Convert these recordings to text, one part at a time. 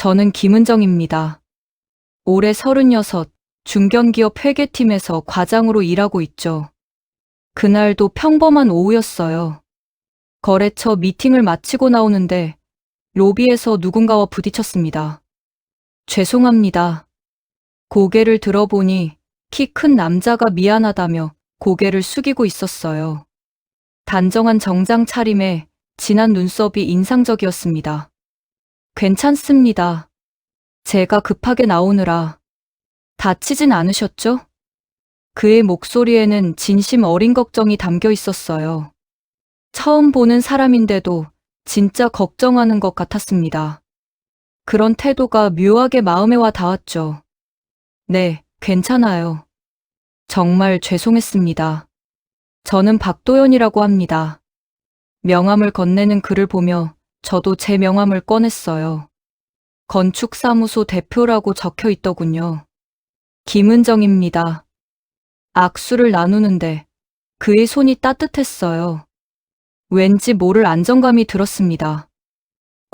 저는 김은정입니다. 올해 36, 중견기업 회계팀에서 과장으로 일하고 있죠. 그날도 평범한 오후였어요. 거래처 미팅을 마치고 나오는데 로비에서 누군가와 부딪혔습니다. 죄송합니다. 고개를 들어보니 키 큰 남자가 미안하다며 고개를 숙이고 있었어요. 단정한 정장 차림에 진한 눈썹이 인상적이었습니다. 괜찮습니다. 제가 급하게 나오느라 다치진 않으셨죠? 그의 목소리에는 진심 어린 걱정이 담겨 있었어요. 처음 보는 사람인데도 진짜 걱정하는 것 같았습니다. 그런 태도가 묘하게 마음에 와 닿았죠. 네, 괜찮아요. 정말 죄송했습니다. 저는 박도연이라고 합니다. 명함을 건네는 그를 보며 저도 제 명함을 꺼냈어요. 건축사무소 대표라고 적혀 있더군요. 김은정입니다. 악수를 나누는데 그의 손이 따뜻했어요. 왠지 모를 안정감이 들었습니다.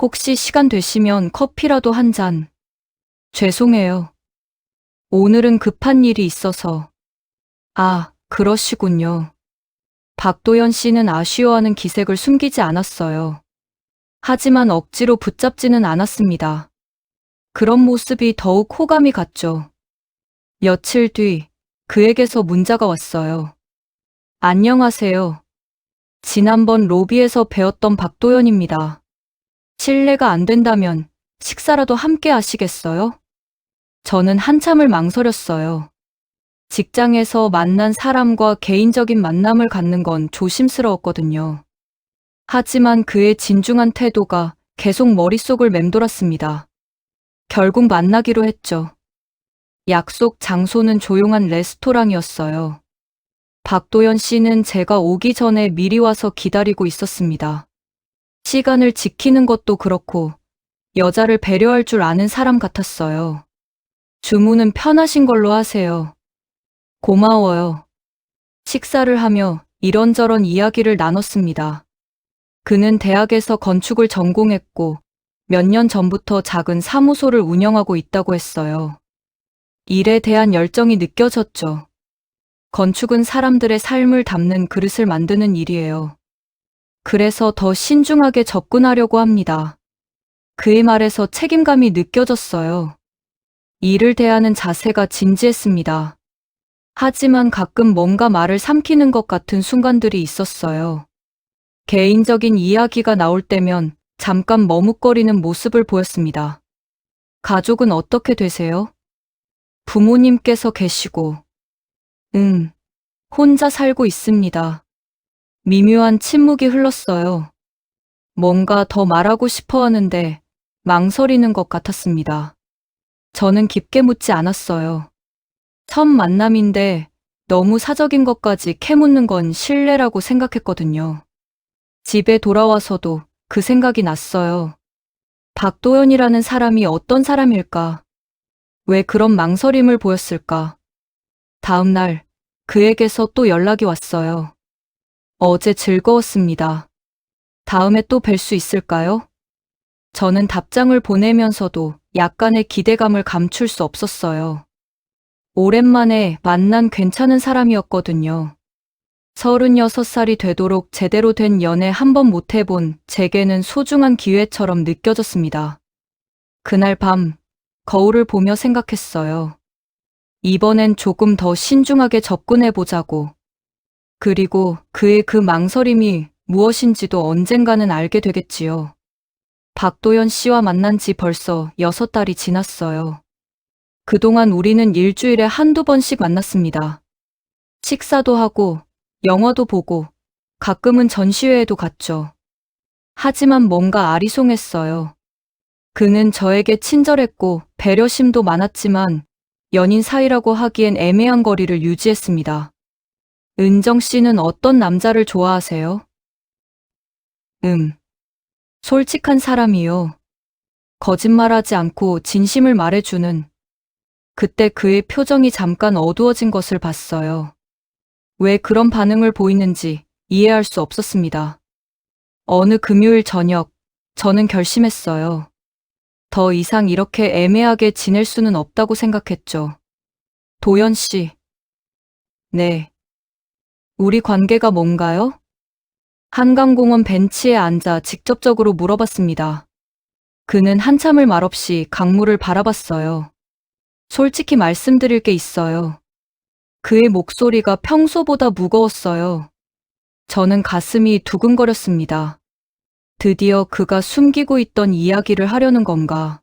혹시 시간 되시면 커피라도 한 잔. 죄송해요. 오늘은 급한 일이 있어서. 아, 그러시군요. 박도연 씨는 아쉬워하는 기색을 숨기지 않았어요. 하지만 억지로 붙잡지는 않았습니다. 그런 모습이 더욱 호감이 갔죠. 며칠 뒤 그에게서 문자가 왔어요. 안녕하세요. 지난번 로비에서 뵈었던 박도연입니다. 실례가 안 된다면 식사라도 함께 하시겠어요? 저는 한참을 망설였어요. 직장에서 만난 사람과 개인적인 만남을 갖는 건 조심스러웠거든요. 하지만 그의 진중한 태도가 계속 머릿속을 맴돌았습니다. 결국 만나기로 했죠. 약속 장소는 조용한 레스토랑이었어요. 박도연 씨는 제가 오기 전에 미리 와서 기다리고 있었습니다. 시간을 지키는 것도 그렇고 여자를 배려할 줄 아는 사람 같았어요. 주문은 편하신 걸로 하세요. 고마워요. 식사를 하며 이런저런 이야기를 나눴습니다. 그는 대학에서 건축을 전공했고 몇 년 전부터 작은 사무소를 운영하고 있다고 했어요. 일에 대한 열정이 느껴졌죠. 건축은 사람들의 삶을 담는 그릇을 만드는 일이에요. 그래서 더 신중하게 접근하려고 합니다. 그의 말에서 책임감이 느껴졌어요. 일을 대하는 자세가 진지했습니다. 하지만 가끔 뭔가 말을 삼키는 것 같은 순간들이 있었어요. 개인적인 이야기가 나올 때면 잠깐 머뭇거리는 모습을 보였습니다. 가족은 어떻게 되세요? 부모님께서 계시고, 혼자 살고 있습니다. 미묘한 침묵이 흘렀어요. 뭔가 더 말하고 싶어 하는데 망설이는 것 같았습니다. 저는 깊게 묻지 않았어요. 첫 만남인데 너무 사적인 것까지 캐묻는 건 실례라고 생각했거든요. 집에 돌아와서도 그 생각이 났어요. 박도연이라는 사람이 어떤 사람일까? 왜 그런 망설임을 보였을까? 다음 날 그에게서 또 연락이 왔어요. 어제 즐거웠습니다. 다음에 또 뵐 수 있을까요? 저는 답장을 보내면서도 약간의 기대감을 감출 수 없었어요. 오랜만에 만난 괜찮은 사람이었거든요. 36살이 되도록 제대로 된 연애 한 번 못 해본 제게는 소중한 기회처럼 느껴졌습니다. 그날 밤 거울을 보며 생각했어요. 이번엔 조금 더 신중하게 접근해보자고. 그리고 그의 그 망설임이 무엇인지도 언젠가는 알게 되겠지요. 박도연 씨와 만난 지 벌써 6달이 지났어요. 그동안 우리는 일주일에 한두 번씩 만났습니다. 식사도 하고, 영화도 보고, 가끔은 전시회에도 갔죠. 하지만 뭔가 아리송했어요. 그는 저에게 친절했고 배려심도 많았지만 연인 사이라고 하기엔 애매한 거리를 유지했습니다. 은정 씨는 어떤 남자를 좋아하세요? 솔직한 사람이요. 거짓말하지 않고 진심을 말해주는. 그때 그의 표정이 잠깐 어두워진 것을 봤어요. 왜 그런 반응을 보이는지 이해할 수 없었습니다. 어느 금요일 저녁, 저는 결심했어요. 더 이상 이렇게 애매하게 지낼 수는 없다고 생각했죠. 도연 씨. 네. 우리 관계가 뭔가요? 한강공원 벤치에 앉아 직접적으로 물어봤습니다. 그는 한참을 말없이 강물을 바라봤어요. 솔직히 말씀드릴 게 있어요. 그의 목소리가 평소보다 무거웠어요. 저는 가슴이 두근거렸습니다. 드디어 그가 숨기고 있던 이야기를 하려는 건가?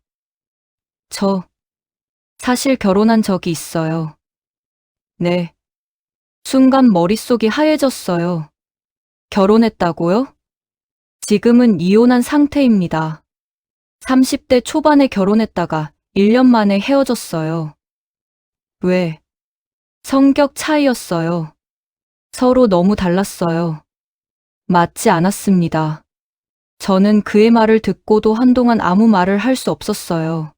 저, 사실 결혼한 적이 있어요. 네. 순간 머릿속이 하얘졌어요. 결혼했다고요? 지금은 이혼한 상태입니다. 30대 초반에 결혼했다가 1년 만에 헤어졌어요. 왜? 성격 차이였어요. 서로 너무 달랐어요. 맞지 않았습니다. 저는 그의 말을 듣고도 한동안 아무 말을 할 수 없었어요.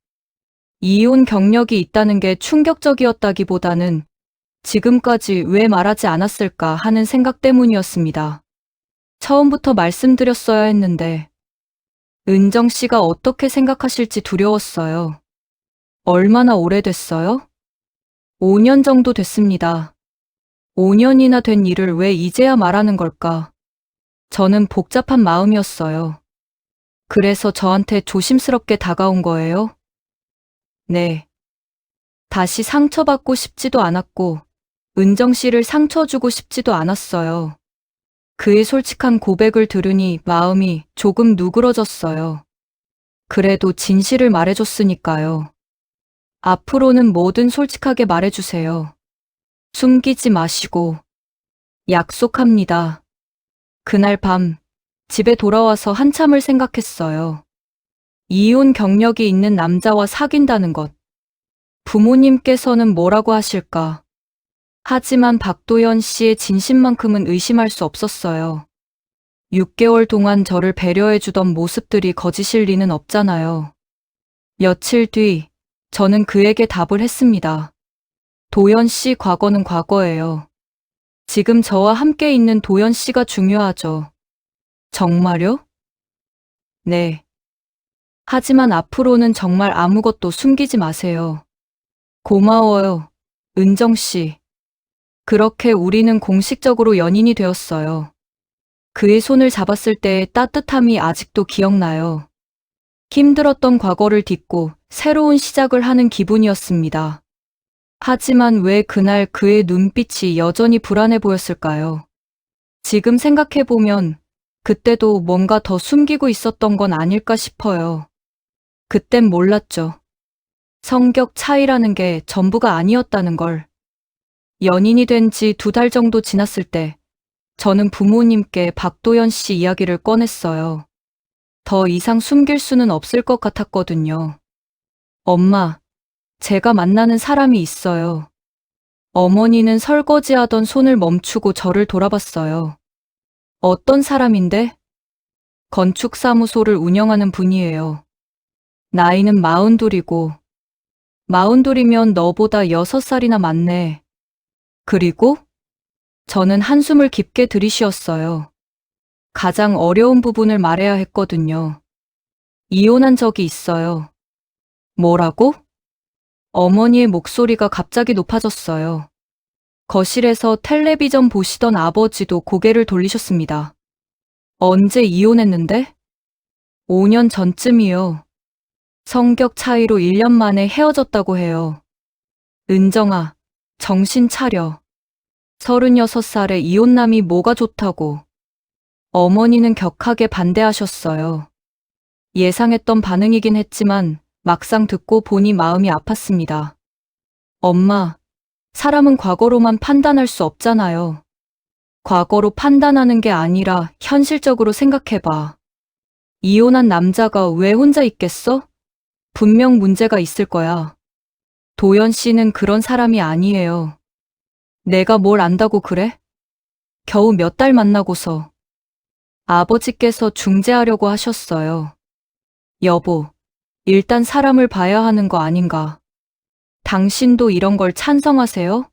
이혼 경력이 있다는 게 충격적이었다기보다는 지금까지 왜 말하지 않았을까 하는 생각 때문이었습니다. 처음부터 말씀드렸어야 했는데, 은정 씨가 어떻게 생각하실지 두려웠어요. 얼마나 오래됐어요? 5년 정도 됐습니다. 5년이나 된 일을 왜 이제야 말하는 걸까? 저는 복잡한 마음이었어요. 그래서 저한테 조심스럽게 다가온 거예요? 네. 다시 상처받고 싶지도 않았고, 은정 씨를 상처 주고 싶지도 않았어요. 그의 솔직한 고백을 들으니 마음이 조금 누그러졌어요. 그래도 진실을 말해줬으니까요. 앞으로는 뭐든 솔직하게 말해주세요. 숨기지 마시고. 약속합니다. 그날 밤, 집에 돌아와서 한참을 생각했어요. 이혼 경력이 있는 남자와 사귄다는 것. 부모님께서는 뭐라고 하실까? 하지만 박도연 씨의 진심만큼은 의심할 수 없었어요. 6개월 동안 저를 배려해주던 모습들이 거짓일 리는 없잖아요. 며칠 뒤, 저는 그에게 답을 했습니다. 도연 씨 과거는 과거예요. 지금 저와 함께 있는 도연 씨가 중요하죠. 정말요? 네. 하지만 앞으로는 정말 아무것도 숨기지 마세요. 고마워요, 은정 씨. 그렇게 우리는 공식적으로 연인이 되었어요. 그의 손을 잡았을 때의 따뜻함이 아직도 기억나요. 힘들었던 과거를 딛고 새로운 시작을 하는 기분이었습니다. 하지만 왜 그날 그의 눈빛이 여전히 불안해 보였을까요? 지금 생각해보면 그때도 뭔가 더 숨기고 있었던 건 아닐까 싶어요. 그땐 몰랐죠. 성격 차이라는 게 전부가 아니었다는 걸. 연인이 된 지 2달 정도 지났을 때 저는 부모님께 박도연 씨 이야기를 꺼냈어요. 더 이상 숨길 수는 없을 것 같았거든요. 엄마, 제가 만나는 사람이 있어요. 어머니는 설거지하던 손을 멈추고 저를 돌아봤어요. 어떤 사람인데? 건축사무소를 운영하는 분이에요. 나이는 42이고, 42이면 너보다 6살이나 많네. 그리고 저는 한숨을 깊게 들이쉬었어요. 가장 어려운 부분을 말해야 했거든요. 이혼한 적이 있어요. 뭐라고? 어머니의 목소리가 갑자기 높아졌어요. 거실에서 텔레비전 보시던 아버지도 고개를 돌리셨습니다. 언제 이혼했는데? 5년 전쯤이요. 성격 차이로 1년 만에 헤어졌다고 해요. 은정아, 정신 차려. 36살에 이혼남이 뭐가 좋다고. 어머니는 격하게 반대하셨어요. 예상했던 반응이긴 했지만 막상 듣고 보니 마음이 아팠습니다. 엄마, 사람은 과거로만 판단할 수 없잖아요. 과거로 판단하는 게 아니라 현실적으로 생각해봐. 이혼한 남자가 왜 혼자 있겠어? 분명 문제가 있을 거야. 도연 씨는 그런 사람이 아니에요. 내가 뭘 안다고 그래? 겨우 몇 달 만나고서. 아버지께서 중재하려고 하셨어요. 여보, 일단 사람을 봐야 하는 거 아닌가. 당신도 이런 걸 찬성하세요?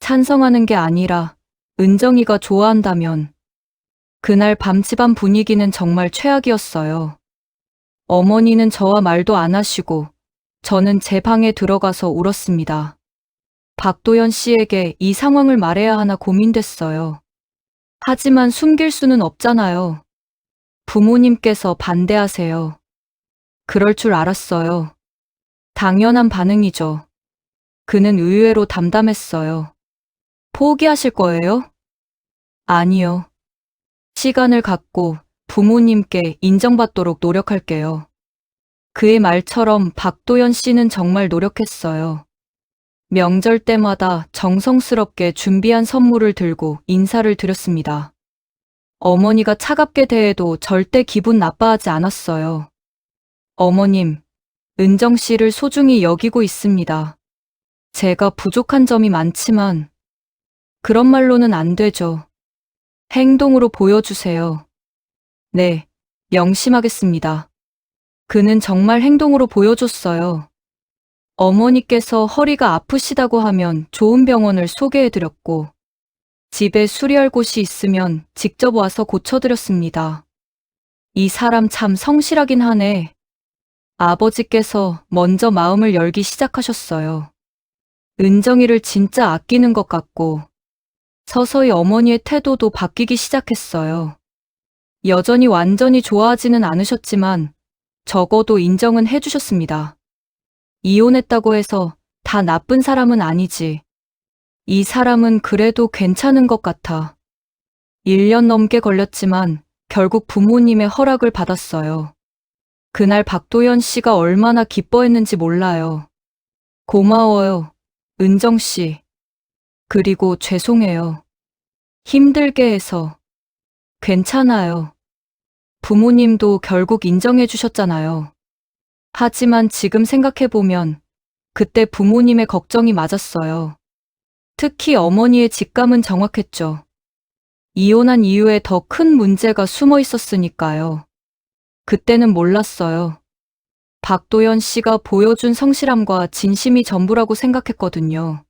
찬성하는 게 아니라 은정이가 좋아한다면. 그날 밤 집안 분위기는 정말 최악이었어요. 어머니는 저와 말도 안 하시고 저는 제 방에 들어가서 울었습니다. 박도연 씨에게 이 상황을 말해야 하나 고민됐어요. 하지만 숨길 수는 없잖아요. 부모님께서 반대하세요. 그럴 줄 알았어요. 당연한 반응이죠. 그는 의외로 담담했어요. 포기하실 거예요? 아니요. 시간을 갖고 부모님께 인정받도록 노력할게요. 그의 말처럼 박도연 씨는 정말 노력했어요. 명절 때마다 정성스럽게 준비한 선물을 들고 인사를 드렸습니다. 어머니가 차갑게 대해도 절대 기분 나빠하지 않았어요. 어머님, 은정 씨를 소중히 여기고 있습니다. 제가 부족한 점이 많지만 그런 말로는 안 되죠. 행동으로 보여주세요. 네, 명심하겠습니다. 그는 정말 행동으로 보여줬어요. 어머니께서 허리가 아프시다고 하면 좋은 병원을 소개해드렸고, 집에 수리할 곳이 있으면 직접 와서 고쳐드렸습니다. 이 사람 참 성실하긴 하네. 아버지께서 먼저 마음을 열기 시작하셨어요. 은정이를 진짜 아끼는 것 같고, 서서히 어머니의 태도도 바뀌기 시작했어요. 여전히 완전히 좋아하지는 않으셨지만, 적어도 인정은 해주셨습니다. 이혼했다고 해서 다 나쁜 사람은 아니지. 이 사람은 그래도 괜찮은 것 같아. 1년 넘게 걸렸지만 결국 부모님의 허락을 받았어요. 그날 박도연 씨가 얼마나 기뻐했는지 몰라요. 고마워요, 은정 씨. 그리고 죄송해요. 힘들게 해서. 괜찮아요. 부모님도 결국 인정해 주셨잖아요. 하지만 지금 생각해보면 그때 부모님의 걱정이 맞았어요. 특히 어머니의 직감은 정확했죠. 이혼한 이유에 더 큰 문제가 숨어 있었으니까요. 그때는 몰랐어요. 박도연 씨가 보여준 성실함과 진심이 전부라고 생각했거든요.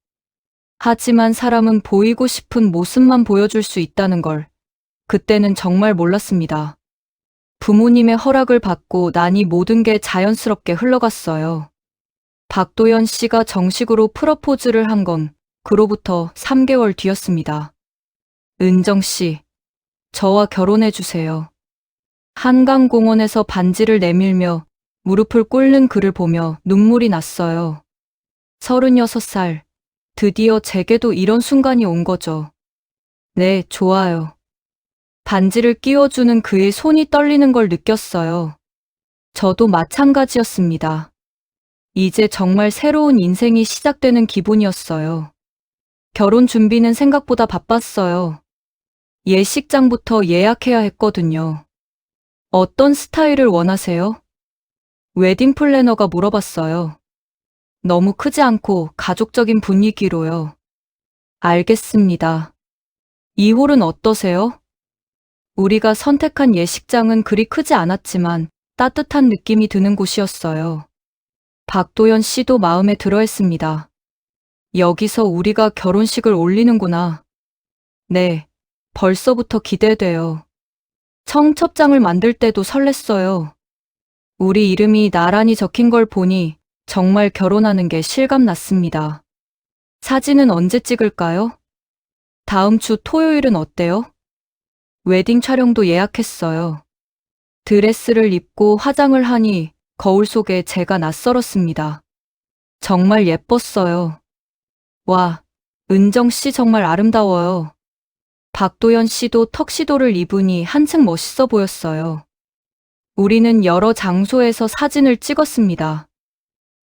하지만 사람은 보이고 싶은 모습만 보여줄 수 있다는 걸 그때는 정말 몰랐습니다. 부모님의 허락을 받고 나니 모든 게 자연스럽게 흘러갔어요. 박도연 씨가 정식으로 프러포즈를 한 건 그로부터 3개월 뒤였습니다. 은정 씨, 저와 결혼해 주세요. 한강공원에서 반지를 내밀며 무릎을 꿇는 그를 보며 눈물이 났어요. 36살, 드디어 제게도 이런 순간이 온 거죠. 네, 좋아요. 반지를 끼워주는 그의 손이 떨리는 걸 느꼈어요. 저도 마찬가지였습니다. 이제 정말 새로운 인생이 시작되는 기분이었어요. 결혼 준비는 생각보다 바빴어요. 예식장부터 예약해야 했거든요. 어떤 스타일을 원하세요? 웨딩 플래너가 물어봤어요. 너무 크지 않고 가족적인 분위기로요. 알겠습니다. 이 홀은 어떠세요? 우리가 선택한 예식장은 그리 크지 않았지만 따뜻한 느낌이 드는 곳이었어요. 박도연 씨도 마음에 들어 했습니다. 여기서 우리가 결혼식을 올리는구나. 네, 벌써부터 기대돼요. 청첩장을 만들 때도 설렜어요. 우리 이름이 나란히 적힌 걸 보니 정말 결혼하는 게 실감났습니다. 사진은 언제 찍을까요? 다음 주 토요일은 어때요? 웨딩 촬영도 예약했어요. 드레스를 입고 화장을 하니 거울 속에 제가 낯설었습니다. 정말 예뻤어요. 와, 은정 씨 정말 아름다워요. 박도연 씨도 턱시도를 입으니 한층 멋있어 보였어요. 우리는 여러 장소에서 사진을 찍었습니다.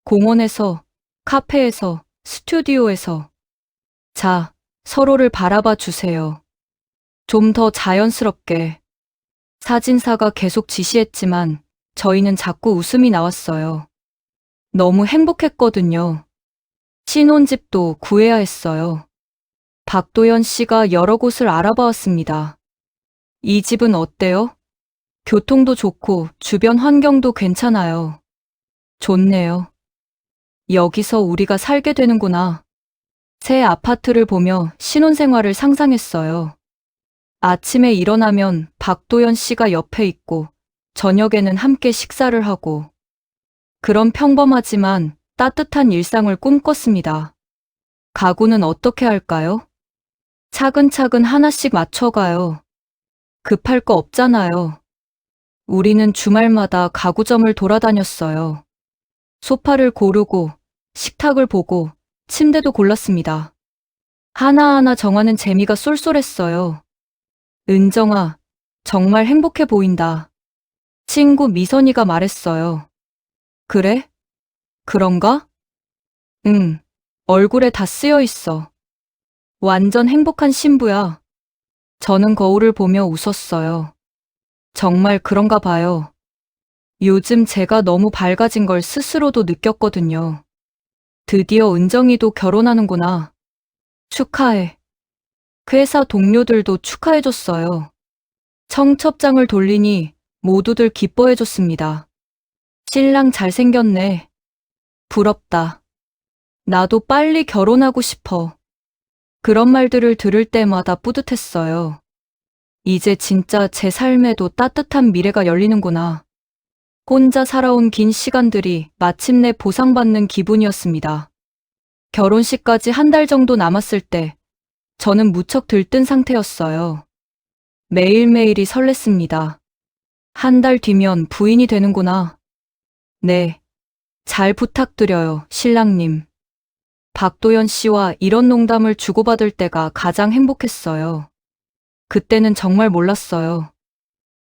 공원에서, 카페에서, 스튜디오에서. 자, 서로를 바라봐 주세요. 좀 더 자연스럽게. 사진사가 계속 지시했지만 저희는 자꾸 웃음이 나왔어요. 너무 행복했거든요. 신혼집도 구해야 했어요. 박도연 씨가 여러 곳을 알아봤습니다. 이 집은 어때요? 교통도 좋고 주변 환경도 괜찮아요. 좋네요. 여기서 우리가 살게 되는구나. 새 아파트를 보며 신혼생활을 상상했어요. 아침에 일어나면 박도연 씨가 옆에 있고 저녁에는 함께 식사를 하고 그런 평범하지만 따뜻한 일상을 꿈꿨습니다. 가구는 어떻게 할까요? 차근차근 하나씩 맞춰가요. 급할 거 없잖아요. 우리는 주말마다 가구점을 돌아다녔어요. 소파를 고르고 식탁을 보고 침대도 골랐습니다. 하나하나 정하는 재미가 쏠쏠했어요. 은정아, 정말 행복해 보인다. 친구 미선이가 말했어요. 그래? 그런가? 응, 얼굴에 다 쓰여 있어. 완전 행복한 신부야. 저는 거울을 보며 웃었어요. 정말 그런가 봐요. 요즘 제가 너무 밝아진 걸 스스로도 느꼈거든요. 드디어 은정이도 결혼하는구나. 축하해. 회사 동료들도 축하해줬어요. 청첩장을 돌리니 모두들 기뻐해줬습니다. 신랑 잘생겼네. 부럽다. 나도 빨리 결혼하고 싶어. 그런 말들을 들을 때마다 뿌듯했어요. 이제 진짜 제 삶에도 따뜻한 미래가 열리는구나. 혼자 살아온 긴 시간들이 마침내 보상받는 기분이었습니다. 결혼식까지 한 달 정도 남았을 때 저는 무척 들뜬 상태였어요. 매일매일이 설렜습니다. 한 달 뒤면 부인이 되는구나. 네, 잘 부탁드려요, 신랑님. 박도연 씨와 이런 농담을 주고받을 때가 가장 행복했어요. 그때는 정말 몰랐어요.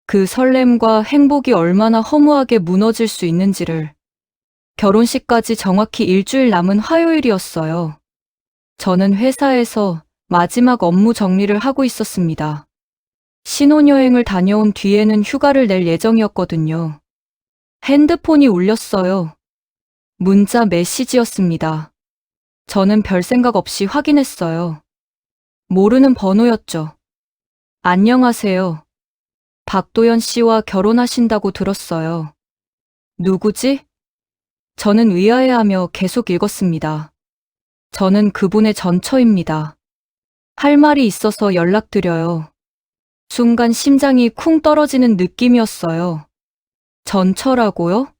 그 설렘과 행복이 얼마나 허무하게 무너질 수 있는지를. 결혼식까지 정확히 일주일 남은 화요일이었어요. 저는 회사에서 마지막 업무 정리를 하고 있었습니다. 신혼여행을 다녀온 뒤에는 휴가를 낼 예정이었거든요. 핸드폰이 울렸어요. 문자 메시지였습니다. 저는 별 생각 없이 확인했어요. 모르는 번호였죠. 안녕하세요. 박도연 씨와 결혼하신다고 들었어요. 누구지? 저는 의아해하며 계속 읽었습니다. 저는 그분의 전처입니다. 할 말이 있어서 연락드려요. 순간 심장이 쿵 떨어지는 느낌이었어요. 전처라고요?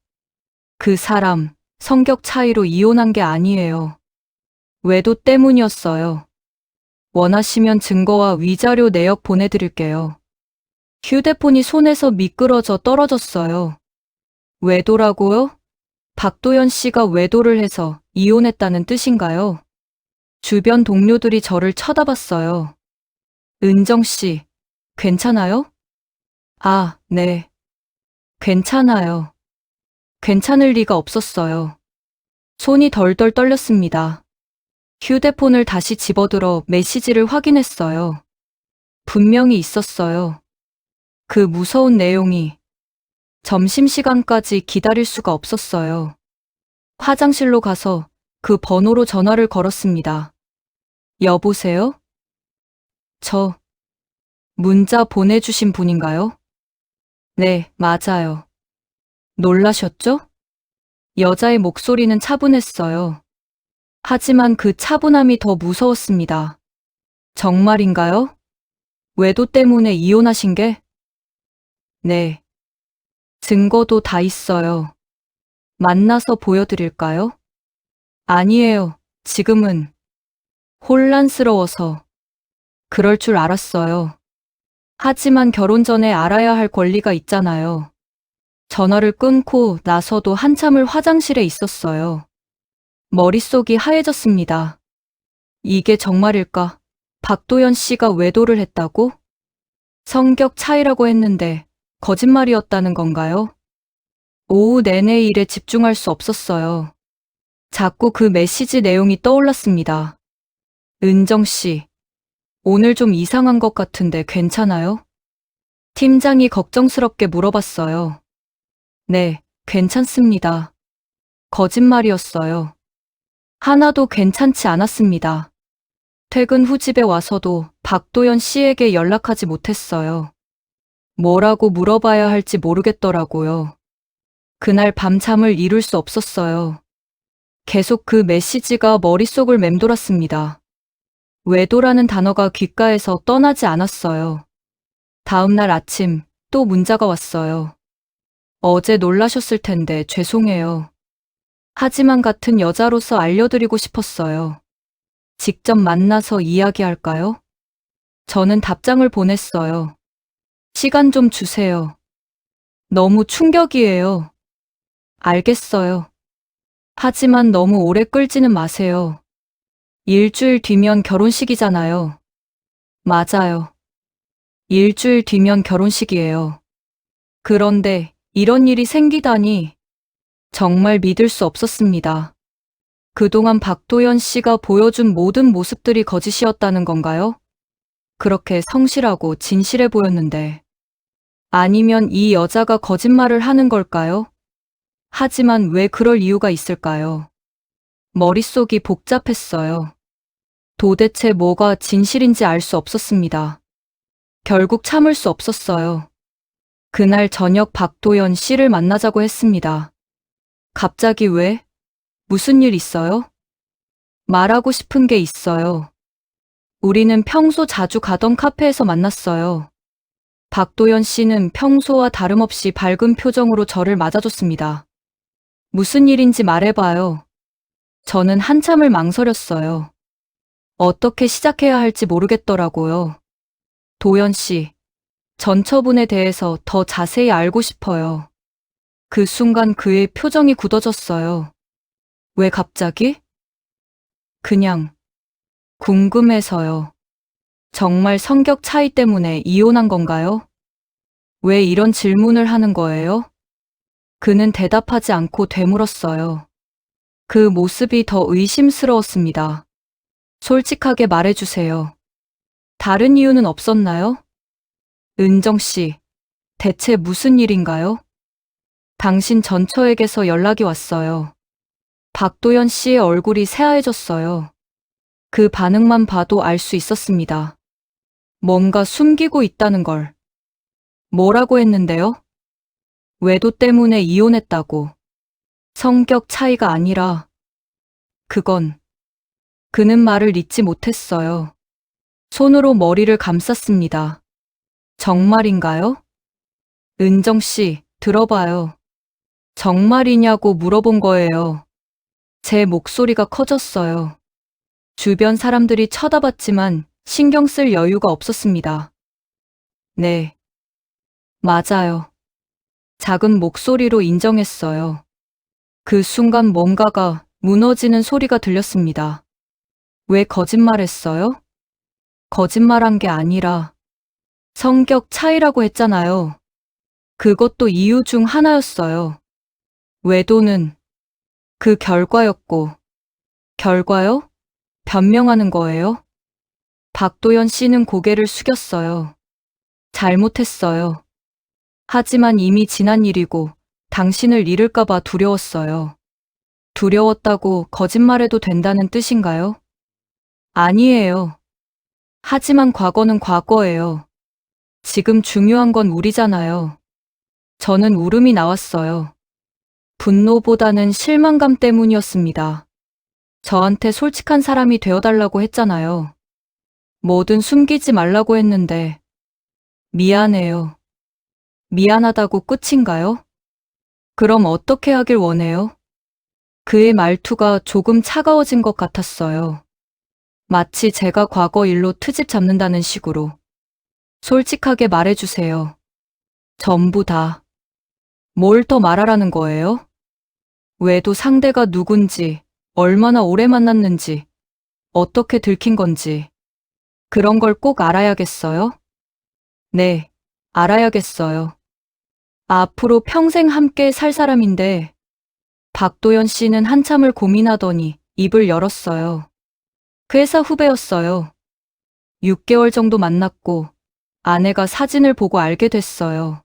그 사람, 성격 차이로 이혼한 게 아니에요. 외도 때문이었어요. 원하시면 증거와 위자료 내역 보내드릴게요. 휴대폰이 손에서 미끄러져 떨어졌어요. 외도라고요? 박도연 씨가 외도를 해서 이혼했다는 뜻인가요? 주변 동료들이 저를 쳐다봤어요. 은정 씨, 괜찮아요? 아, 네. 괜찮아요. 괜찮을 리가 없었어요. 손이 덜덜 떨렸습니다. 휴대폰을 다시 집어들어 메시지를 확인했어요. 분명히 있었어요. 그 무서운 내용이. 점심시간까지 기다릴 수가 없었어요. 화장실로 가서 그 번호로 전화를 걸었습니다. 여보세요? 저, 문자 보내주신 분인가요? 네, 맞아요. 놀라셨죠? 여자의 목소리는 차분했어요. 하지만 그 차분함이 더 무서웠습니다. 정말인가요? 외도 때문에 이혼하신 게? 네. 증거도 다 있어요. 만나서 보여드릴까요? 아니에요. 지금은 혼란스러워서. 그럴 줄 알았어요. 하지만 결혼 전에 알아야 할 권리가 있잖아요. 전화를 끊고 나서도 한참을 화장실에 있었어요. 머릿속이 하얘졌습니다. 이게 정말일까? 박도연 씨가 외도를 했다고? 성격 차이라고 했는데 거짓말이었다는 건가요? 오후 내내 일에 집중할 수 없었어요. 자꾸 그 메시지 내용이 떠올랐습니다. 은정 씨, 오늘 좀 이상한 것 같은데 괜찮아요? 팀장이 걱정스럽게 물어봤어요. 네, 괜찮습니다. 거짓말이었어요. 하나도 괜찮지 않았습니다. 퇴근 후 집에 와서도 박도연 씨에게 연락하지 못했어요. 뭐라고 물어봐야 할지 모르겠더라고요. 그날 밤 잠을 이룰 수 없었어요. 계속 그 메시지가 머릿속을 맴돌았습니다. 외도라는 단어가 귓가에서 떠나지 않았어요. 다음 날 아침 또 문자가 왔어요. 어제 놀라셨을 텐데 죄송해요. 하지만 같은 여자로서 알려드리고 싶었어요. 직접 만나서 이야기할까요? 저는 답장을 보냈어요. 시간 좀 주세요. 너무 충격이에요. 알겠어요. 하지만 너무 오래 끌지는 마세요. 일주일 뒤면 결혼식이잖아요. 맞아요. 일주일 뒤면 결혼식이에요. 그런데 이런 일이 생기다니 정말 믿을 수 없었습니다. 그동안 박도연 씨가 보여준 모든 모습들이 거짓이었다는 건가요? 그렇게 성실하고 진실해 보였는데. 아니면 이 여자가 거짓말을 하는 걸까요? 하지만 왜 그럴 이유가 있을까요? 머릿속이 복잡했어요. 도대체 뭐가 진실인지 알 수 없었습니다. 결국 참을 수 없었어요. 그날 저녁 박도연 씨를 만나자고 했습니다. 갑자기 왜? 무슨 일 있어요? 말하고 싶은 게 있어요. 우리는 평소 자주 가던 카페에서 만났어요. 박도연 씨는 평소와 다름없이 밝은 표정으로 저를 맞아줬습니다. 무슨 일인지 말해봐요. 저는 한참을 망설였어요. 어떻게 시작해야 할지 모르겠더라고요. 도연 씨, 전처분에 대해서 더 자세히 알고 싶어요. 그 순간 그의 표정이 굳어졌어요. 왜 갑자기? 그냥 궁금해서요. 정말 성격 차이 때문에 이혼한 건가요? 왜 이런 질문을 하는 거예요? 그는 대답하지 않고 되물었어요. 그 모습이 더 의심스러웠습니다. 솔직하게 말해주세요. 다른 이유는 없었나요? 은정 씨, 대체 무슨 일인가요? 당신 전처에게서 연락이 왔어요. 박도연 씨의 얼굴이 새하얘졌어요. 그 반응만 봐도 알 수 있었습니다. 뭔가 숨기고 있다는 걸. 뭐라고 했는데요? 외도 때문에 이혼했다고. 성격 차이가 아니라, 그건, 그는 말을 잇지 못했어요. 손으로 머리를 감쌌습니다. 정말인가요? 은정 씨, 들어봐요. 정말이냐고 물어본 거예요. 제 목소리가 커졌어요. 주변 사람들이 쳐다봤지만 신경 쓸 여유가 없었습니다. 네. 맞아요. 작은 목소리로 인정했어요. 그 순간 뭔가가 무너지는 소리가 들렸습니다. 왜 거짓말했어요? 거짓말한 게 아니라 성격 차이라고 했잖아요. 그것도 이유 중 하나였어요. 외도는 그 결과였고, 결과요? 변명하는 거예요? 박도연 씨는 고개를 숙였어요. 잘못했어요. 하지만 이미 지난 일이고 당신을 잃을까봐 두려웠어요. 두려웠다고 거짓말해도 된다는 뜻인가요? 아니에요. 하지만 과거는 과거예요. 지금 중요한 건 우리잖아요. 저는 울음이 나왔어요. 분노보다는 실망감 때문이었습니다. 저한테 솔직한 사람이 되어달라고 했잖아요. 뭐든 숨기지 말라고 했는데. 미안해요. 미안하다고 끝인가요? 그럼 어떻게 하길 원해요? 그의 말투가 조금 차가워진 것 같았어요. 마치 제가 과거 일로 트집 잡는다는 식으로. 솔직하게 말해주세요. 전부 다. 뭘 더 말하라는 거예요? 외도 상대가 누군지, 얼마나 오래 만났는지, 어떻게 들킨 건지. 그런 걸 꼭 알아야겠어요? 네, 알아야겠어요. 앞으로 평생 함께 살 사람인데, 박도연 씨는 한참을 고민하더니 입을 열었어요. 회사 후배였어요. 6개월 정도 만났고, 아내가 사진을 보고 알게 됐어요.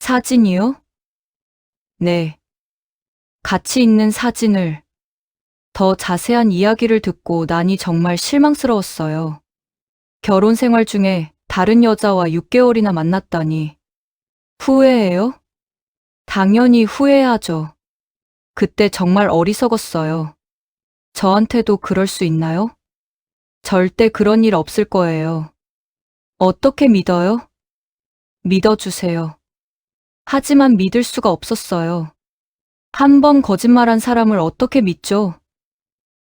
사진이요? 네. 같이 있는 사진을. 더 자세한 이야기를 듣고 나니 정말 실망스러웠어요. 결혼 생활 중에 다른 여자와 6개월이나 만났다니. 후회해요? 당연히 후회하죠. 그때 정말 어리석었어요. 저한테도 그럴 수 있나요? 절대 그런 일 없을 거예요. 어떻게 믿어요? 믿어주세요. 하지만 믿을 수가 없었어요. 한 번 거짓말한 사람을 어떻게 믿죠?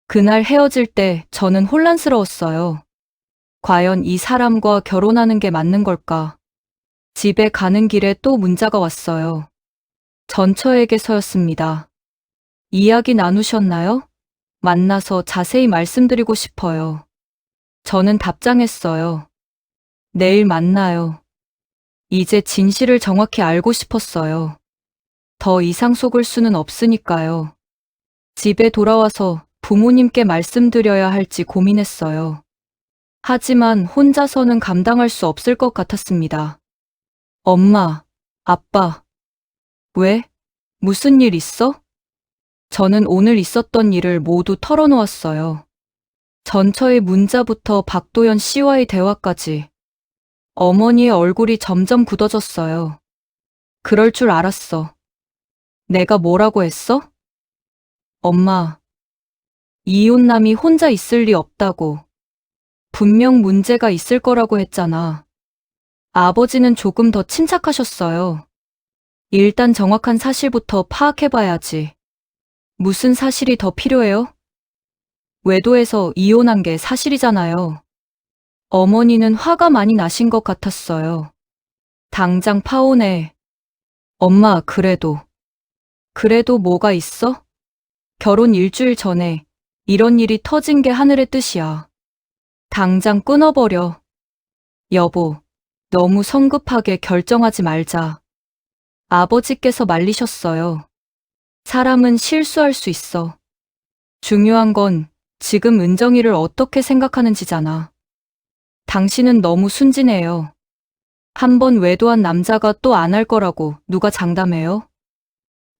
그날 헤어질 때 저는 혼란스러웠어요. 과연 이 사람과 결혼하는 게 맞는 걸까? 집에 가는 길에 또 문자가 왔어요. 전처에게서였습니다. 이야기 나누셨나요? 만나서 자세히 말씀드리고 싶어요. 저는 답장했어요. 내일 만나요. 이제 진실을 정확히 알고 싶었어요. 더 이상 속을 수는 없으니까요. 집에 돌아와서 부모님께 말씀드려야 할지 고민했어요. 하지만 혼자서는 감당할 수 없을 것 같았습니다. 엄마, 아빠, 왜? 무슨 일 있어? 저는 오늘 있었던 일을 모두 털어놓았어요. 전처의 문자부터 박도연 씨와의 대화까지. 어머니의 얼굴이 점점 굳어졌어요. 그럴 줄 알았어. 내가 뭐라고 했어? 엄마, 이혼남이 혼자 있을 리 없다고. 분명 문제가 있을 거라고 했잖아. 아버지는 조금 더 침착하셨어요. 일단 정확한 사실부터 파악해봐야지. 무슨 사실이 더 필요해요? 외도에서 이혼한 게 사실이잖아요. 어머니는 화가 많이 나신 것 같았어요. 당장 파혼해. 엄마, 그래도 뭐가 있어? 결혼 일주일 전에 이런 일이 터진 게 하늘의 뜻이야. 당장 끊어버려. 여보, 너무 성급하게 결정하지 말자. 아버지께서 말리셨어요. 사람은 실수할 수 있어. 중요한 건 지금 은정이를 어떻게 생각하는지잖아. 당신은 너무 순진해요. 한 번 외도한 남자가 또 안 할 거라고 누가 장담해요?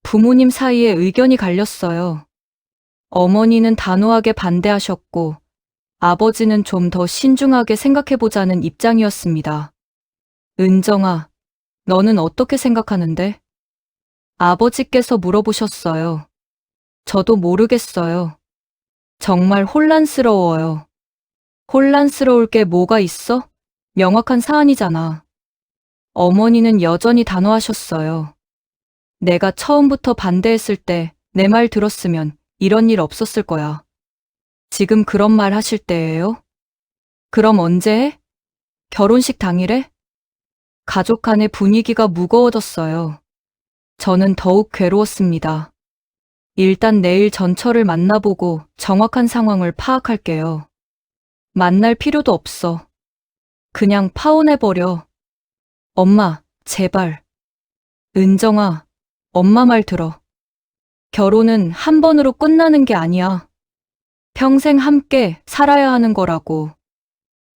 부모님 사이에 의견이 갈렸어요. 어머니는 단호하게 반대하셨고, 아버지는 좀 더 신중하게 생각해보자는 입장이었습니다. 은정아, 너는 어떻게 생각하는데? 아버지께서 물어보셨어요. 저도 모르겠어요. 정말 혼란스러워요. 혼란스러울 게 뭐가 있어? 명확한 사안이잖아. 어머니는 여전히 단호하셨어요. 내가 처음부터 반대했을 때 내 말 들었으면 이런 일 없었을 거야. 지금 그런 말 하실 때예요? 그럼 언제 해? 결혼식 당일에? 가족 간의 분위기가 무거워졌어요. 저는 더욱 괴로웠습니다. 일단 내일 전처를 만나보고 정확한 상황을 파악할게요. 만날 필요도 없어. 그냥 파혼해버려. 엄마, 제발. 은정아, 엄마 말 들어. 결혼은 한 번으로 끝나는 게 아니야. 평생 함께 살아야 하는 거라고.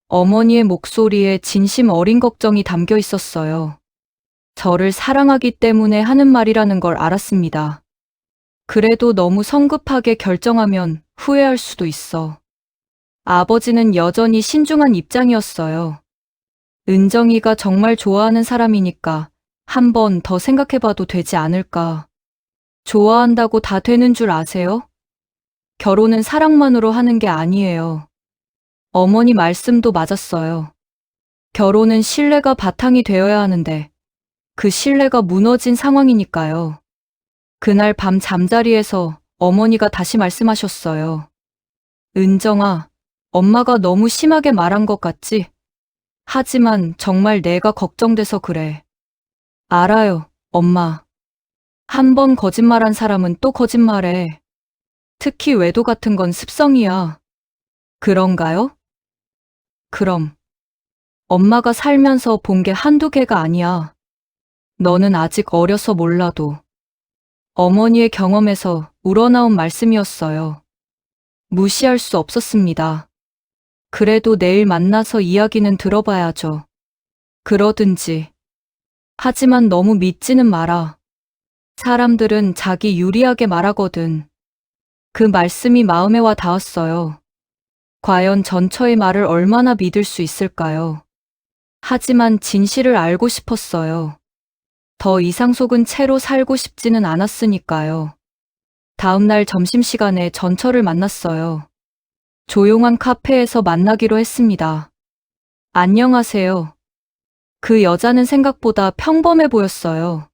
어머니의 목소리에 진심 어린 걱정이 담겨 있었어요. 저를 사랑하기 때문에 하는 말이라는 걸 알았습니다. 그래도 너무 성급하게 결정하면 후회할 수도 있어. 아버지는 여전히 신중한 입장이었어요. 은정이가 정말 좋아하는 사람이니까 한 번 더 생각해봐도 되지 않을까. 좋아한다고 다 되는 줄 아세요? 결혼은 사랑만으로 하는 게 아니에요. 어머니 말씀도 맞았어요. 결혼은 신뢰가 바탕이 되어야 하는데 그 신뢰가 무너진 상황이니까요. 그날 밤 잠자리에서 어머니가 다시 말씀하셨어요. 은정아, 엄마가 너무 심하게 말한 것 같지? 하지만 정말 내가 걱정돼서 그래. 알아요, 엄마. 한 번 거짓말한 사람은 또 거짓말해. 특히 외도 같은 건 습성이야. 그런가요? 그럼. 엄마가 살면서 본 게 한두 개가 아니야. 너는 아직 어려서 몰라도. 어머니의 경험에서 우러나온 말씀이었어요. 무시할 수 없었습니다. 그래도 내일 만나서 이야기는 들어봐야죠. 그러든지. 하지만 너무 믿지는 마라. 사람들은 자기 유리하게 말하거든. 그 말씀이 마음에 와 닿았어요. 과연 전처의 말을 얼마나 믿을 수 있을까요? 하지만 진실을 알고 싶었어요. 더 이상 속은 채로 살고 싶지는 않았으니까요. 다음 날 점심시간에 전처를 만났어요. 조용한 카페에서 만나기로 했습니다. 안녕하세요. 그 여자는 생각보다 평범해 보였어요.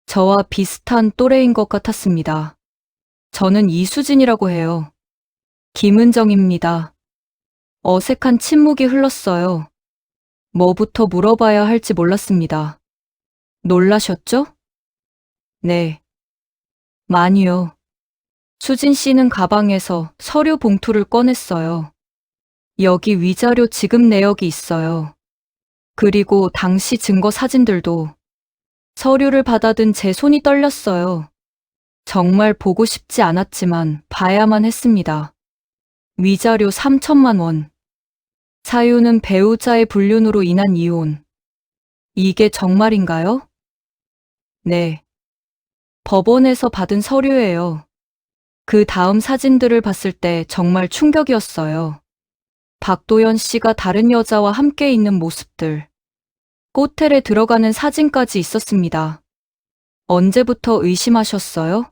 저와 비슷한 또래인 것 같았습니다. 저는 이수진이라고 해요. 김은정입니다. 어색한 침묵이 흘렀어요. 뭐부터 물어봐야 할지 몰랐습니다. 놀라셨죠? 네. 많이요. 수진 씨는 가방에서 서류 봉투를 꺼냈어요. 여기 위자료 지급 내역이 있어요. 그리고 당시 증거 사진들도. 서류를 받아든 제 손이 떨렸어요. 정말 보고 싶지 않았지만 봐야만 했습니다. 위자료 3천만 원. 사유는 배우자의 불륜으로 인한 이혼. 이게 정말인가요? 네. 법원에서 받은 서류예요. 그 다음 사진들을 봤을 때 정말 충격이었어요. 박도연 씨가 다른 여자와 함께 있는 모습들. 호텔에 들어가는 사진까지 있었습니다. 언제부터 의심하셨어요?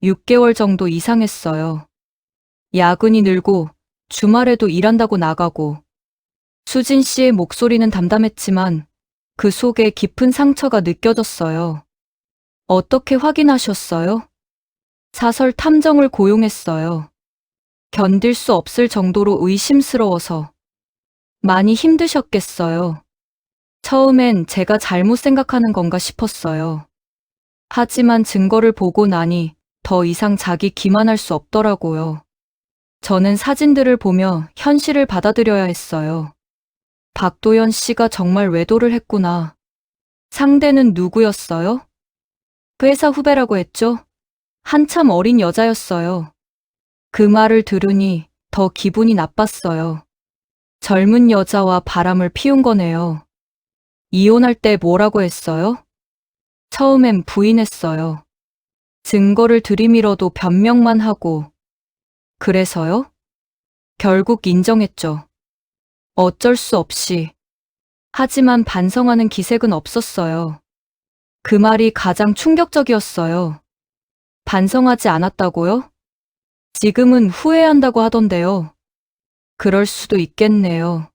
6개월 정도 이상했어요. 야근이 늘고 주말에도 일한다고 나가고. 수진 씨의 목소리는 담담했지만 그 속에 깊은 상처가 느껴졌어요. 어떻게 확인하셨어요? 사설 탐정을 고용했어요. 견딜 수 없을 정도로 의심스러워서. 많이 힘드셨겠어요. 처음엔 제가 잘못 생각하는 건가 싶었어요. 하지만 증거를 보고 나니 더 이상 자기 기만할 수 없더라고요. 저는 사진들을 보며 현실을 받아들여야 했어요. 박도연 씨가 정말 외도를 했구나. 상대는 누구였어요? 회사 후배라고 했죠? 한참 어린 여자였어요. 그 말을 들으니 더 기분이 나빴어요. 젊은 여자와 바람을 피운 거네요. 이혼할 때 뭐라고 했어요? 처음엔 부인했어요. 증거를 들이밀어도 변명만 하고. 그래서요? 결국 인정했죠. 어쩔 수 없이. 하지만 반성하는 기색은 없었어요. 그 말이 가장 충격적이었어요. 반성하지 않았다고요? 지금은 후회한다고 하던데요. 그럴 수도 있겠네요.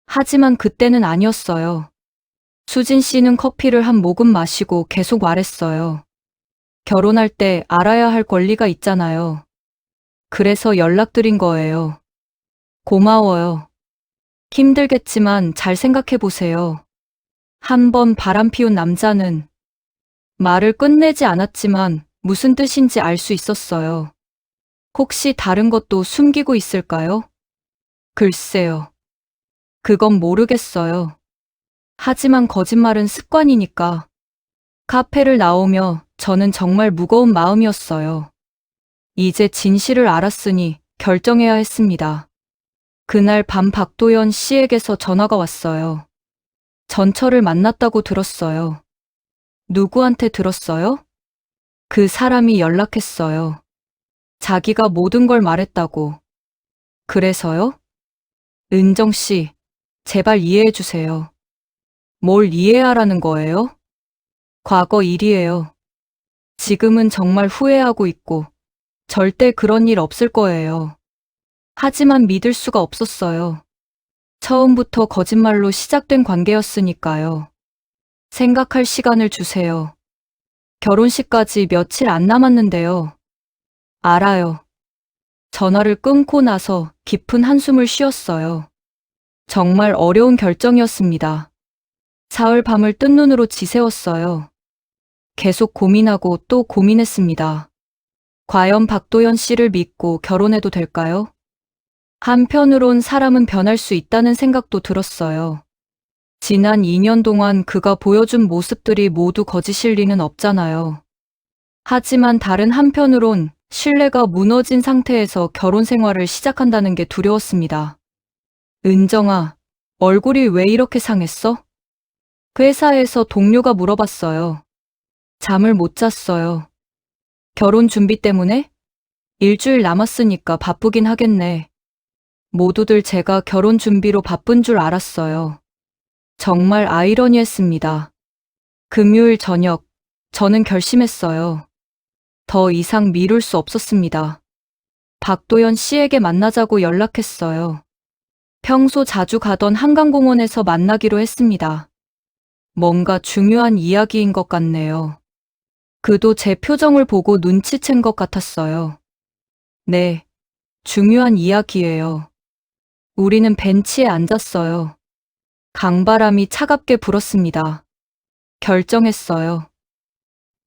하지만 그때는 아니었어요. 수진 씨는 커피를 한 모금 마시고 계속 말했어요. 결혼할 때 알아야 할 권리가 있잖아요. 그래서 연락드린 거예요. 고마워요. 힘들겠지만 잘 생각해 보세요. 한 번 바람 피운 남자는. 말을 끝내지 않았지만 무슨 뜻인지 알 수 있었어요. 혹시 다른 것도 숨기고 있을까요? 글쎄요. 그건 모르겠어요. 하지만 거짓말은 습관이니까. 카페를 나오며 저는 정말 무거운 마음이었어요. 이제 진실을 알았으니 결정해야 했습니다. 그날 밤 박도연 씨에게서 전화가 왔어요. 전철을 만났다고 들었어요. 누구한테 들었어요? 그 사람이 연락했어요. 자기가 모든 걸 말했다고. 그래서요? 은정 씨, 제발 이해해 주세요. 뭘 이해하라는 거예요? 과거 일이에요. 지금은 정말 후회하고 있고, 절대 그런 일 없을 거예요. 하지만 믿을 수가 없었어요. 처음부터 거짓말로 시작된 관계였으니까요. 생각할 시간을 주세요. 결혼식까지 며칠 안 남았는데요. 알아요. 전화를 끊고 나서 깊은 한숨을 쉬었어요. 정말 어려운 결정이었습니다. 사흘 밤을 뜬 눈으로 지새웠어요. 계속 고민하고 또 고민했습니다. 과연 박도연 씨를 믿고 결혼해도 될까요? 한편으론 사람은 변할 수 있다는 생각도 들었어요. 지난 2년 동안 그가 보여준 모습들이 모두 거짓일 리는 없잖아요. 하지만 다른 한편으론 신뢰가 무너진 상태에서 결혼 생활을 시작한다는 게 두려웠습니다. 은정아, 얼굴이 왜 이렇게 상했어? 회사에서 동료가 물어봤어요. 잠을 못 잤어요. 결혼 준비 때문에? 일주일 남았으니까 바쁘긴 하겠네. 모두들 제가 결혼 준비로 바쁜 줄 알았어요. 정말 아이러니했습니다. 금요일 저녁, 저는 결심했어요. 더 이상 미룰 수 없었습니다. 박도연 씨에게 만나자고 연락했어요. 평소 자주 가던 한강공원에서 만나기로 했습니다. 뭔가 중요한 이야기인 것 같네요. 그도 제 표정을 보고 눈치챈 것 같았어요. 네, 중요한 이야기예요. 우리는 벤치에 앉았어요. 강바람이 차갑게 불었습니다. 결정했어요.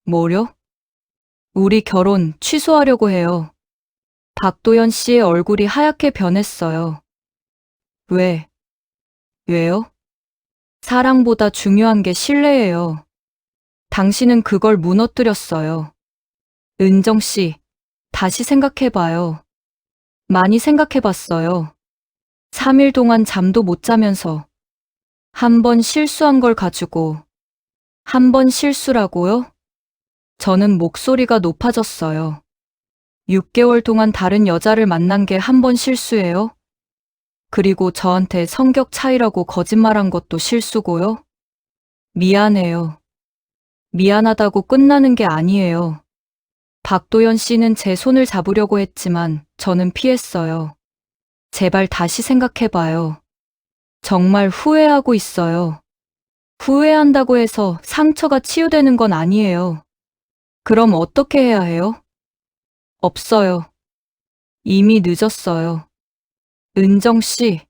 뭐요? 우리 결혼 취소하려고 해요. 박도연 씨의 얼굴이 하얗게 변했어요. 왜? 왜요? 사랑보다 중요한 게 신뢰예요. 당신은 그걸 무너뜨렸어요. 은정 씨, 다시 생각해봐요. 많이 생각해봤어요. 3일 동안 잠도 못 자면서. 한 번 실수한 걸 가지고. 한 번 실수라고요? 저는 목소리가 높아졌어요. 6개월 동안 다른 여자를 만난 게 한 번 실수예요? 그리고 저한테 성격 차이라고 거짓말한 것도 실수고요? 미안해요. 미안하다고 끝나는 게 아니에요. 박도연 씨는 제 손을 잡으려고 했지만 저는 피했어요. 제발 다시 생각해봐요. 정말 후회하고 있어요. 후회한다고 해서 상처가 치유되는 건 아니에요. 그럼 어떻게 해야 해요? 없어요. 이미 늦었어요. 은정 씨,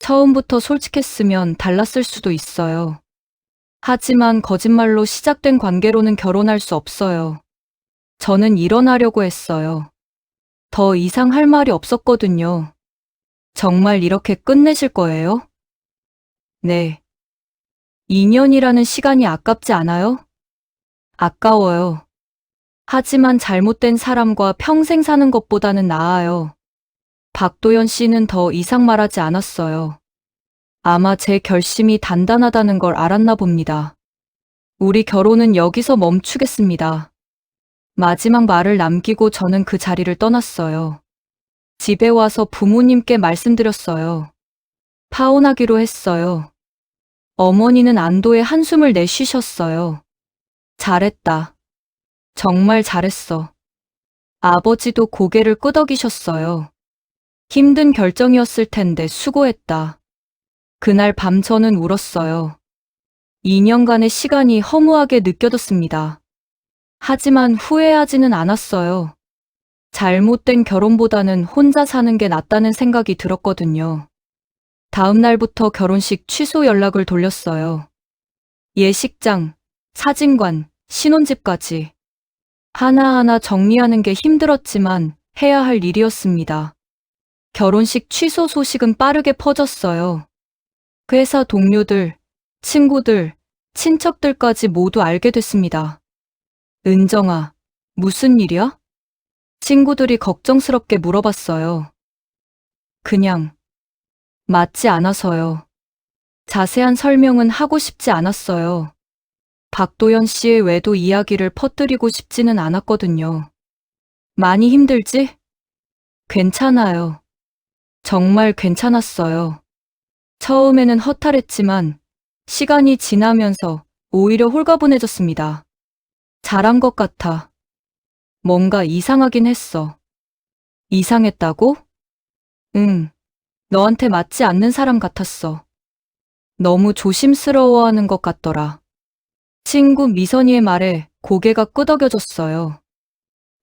처음부터 솔직했으면 달랐을 수도 있어요. 하지만 거짓말로 시작된 관계로는 결혼할 수 없어요. 저는 일어나려고 했어요. 더 이상 할 말이 없었거든요. 정말 이렇게 끝내실 거예요? 네. 2년이라는 시간이 아깝지 않아요? 아까워요. 하지만 잘못된 사람과 평생 사는 것보다는 나아요. 박도연 씨는 더 이상 말하지 않았어요. 아마 제 결심이 단단하다는 걸 알았나 봅니다. 우리 결혼은 여기서 멈추겠습니다. 마지막 말을 남기고 저는 그 자리를 떠났어요. 집에 와서 부모님께 말씀드렸어요. 파혼하기로 했어요. 어머니는 안도의 한숨을 내쉬셨어요. 잘했다. 정말 잘했어. 아버지도 고개를 끄덕이셨어요. 힘든 결정이었을 텐데 수고했다. 그날 밤 저는 울었어요. 2년간의 시간이 허무하게 느껴졌습니다. 하지만 후회하지는 않았어요. 잘못된 결혼보다는 혼자 사는 게 낫다는 생각이 들었거든요. 다음 날부터 결혼식 취소 연락을 돌렸어요. 예식장, 사진관, 신혼집까지. 하나하나 정리하는 게 힘들었지만 해야 할 일이었습니다. 결혼식 취소 소식은 빠르게 퍼졌어요. 회사 동료들, 친구들, 친척들까지 모두 알게 됐습니다. 은정아, 무슨 일이야? 친구들이 걱정스럽게 물어봤어요. 그냥, 맞지 않아서요. 자세한 설명은 하고 싶지 않았어요. 박도연 씨의 외도 이야기를 퍼뜨리고 싶지는 않았거든요. 많이 힘들지? 괜찮아요. 정말 괜찮았어요. 처음에는 허탈했지만 시간이 지나면서 오히려 홀가분해졌습니다. 잘한 것 같아. 뭔가 이상하긴 했어. 이상했다고? 응. 너한테 맞지 않는 사람 같았어. 너무 조심스러워하는 것 같더라. 친구 미선이의 말에 고개가 끄덕여졌어요.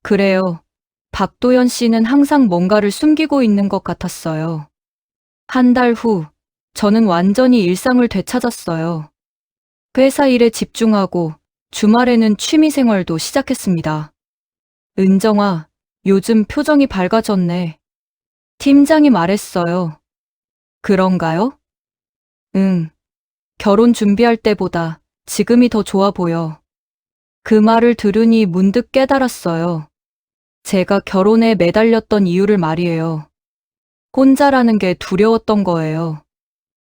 그래요. 박도연 씨는 항상 뭔가를 숨기고 있는 것 같았어요. 한 달 후, 저는 완전히 일상을 되찾았어요. 회사 일에 집중하고 주말에는 취미 생활도 시작했습니다. 은정아, 요즘 표정이 밝아졌네. 팀장이 말했어요. 그런가요? 응. 결혼 준비할 때보다 지금이 더 좋아 보여. 그 말을 들으니 문득 깨달았어요. 제가 결혼에 매달렸던 이유를 말이에요. 혼자라는 게 두려웠던 거예요.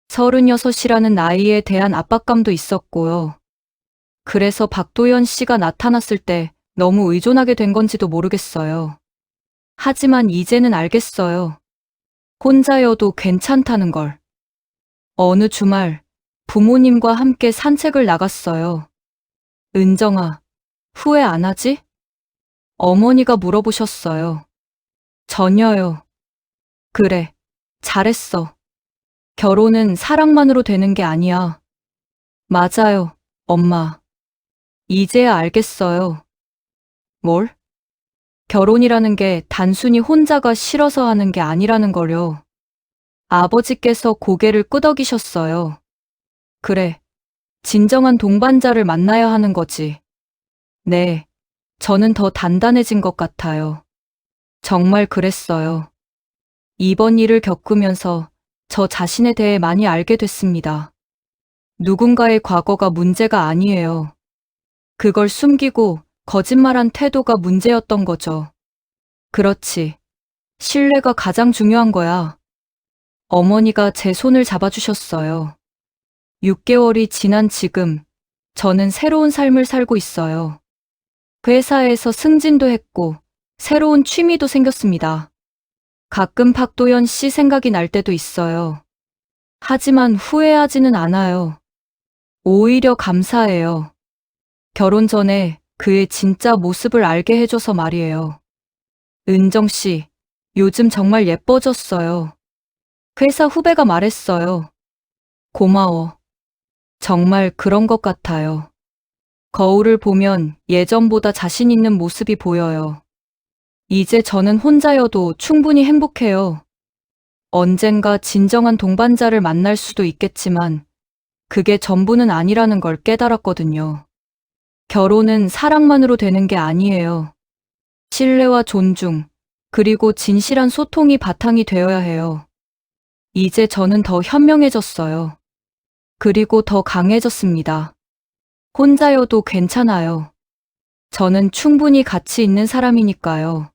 36이라는 나이에 대한 압박감도 있었고요. 그래서 박도연 씨가 나타났을 때 너무 의존하게 된 건지도 모르겠어요. 하지만 이제는 알겠어요. 혼자여도 괜찮다는 걸. 어느 주말 부모님과 함께 산책을 나갔어요. 은정아, 후회 안 하지? 어머니가 물어보셨어요. 전혀요. 그래, 잘했어. 결혼은 사랑만으로 되는 게 아니야. 맞아요, 엄마. 이제야 알겠어요. 뭘? 결혼이라는 게 단순히 혼자가 싫어서 하는 게 아니라는 걸요. 아버지께서 고개를 끄덕이셨어요. 그래, 진정한 동반자를 만나야 하는 거지. 네, 저는 더 단단해진 것 같아요. 정말 그랬어요. 이번 일을 겪으면서 저 자신에 대해 많이 알게 됐습니다. 누군가의 과거가 문제가 아니에요. 그걸 숨기고 거짓말한 태도가 문제였던 거죠. 그렇지. 신뢰가 가장 중요한 거야. 어머니가 제 손을 잡아주셨어요. 6개월이 지난 지금, 저는 새로운 삶을 살고 있어요. 회사에서 승진도 했고, 새로운 취미도 생겼습니다. 가끔 박도연 씨 생각이 날 때도 있어요. 하지만 후회하지는 않아요. 오히려 감사해요. 결혼 전에 그의 진짜 모습을 알게 해줘서 말이에요. 은정 씨, 요즘 정말 예뻐졌어요. 회사 후배가 말했어요. 고마워. 정말 그런 것 같아요. 거울을 보면 예전보다 자신 있는 모습이 보여요. 이제 저는 혼자여도 충분히 행복해요. 언젠가 진정한 동반자를 만날 수도 있겠지만, 그게 전부는 아니라는 걸 깨달았거든요. 결혼은 사랑만으로 되는 게 아니에요. 신뢰와 존중, 그리고 진실한 소통이 바탕이 되어야 해요. 이제 저는 더 현명해졌어요. 그리고 더 강해졌습니다. 혼자여도 괜찮아요. 저는 충분히 가치 있는 사람이니까요.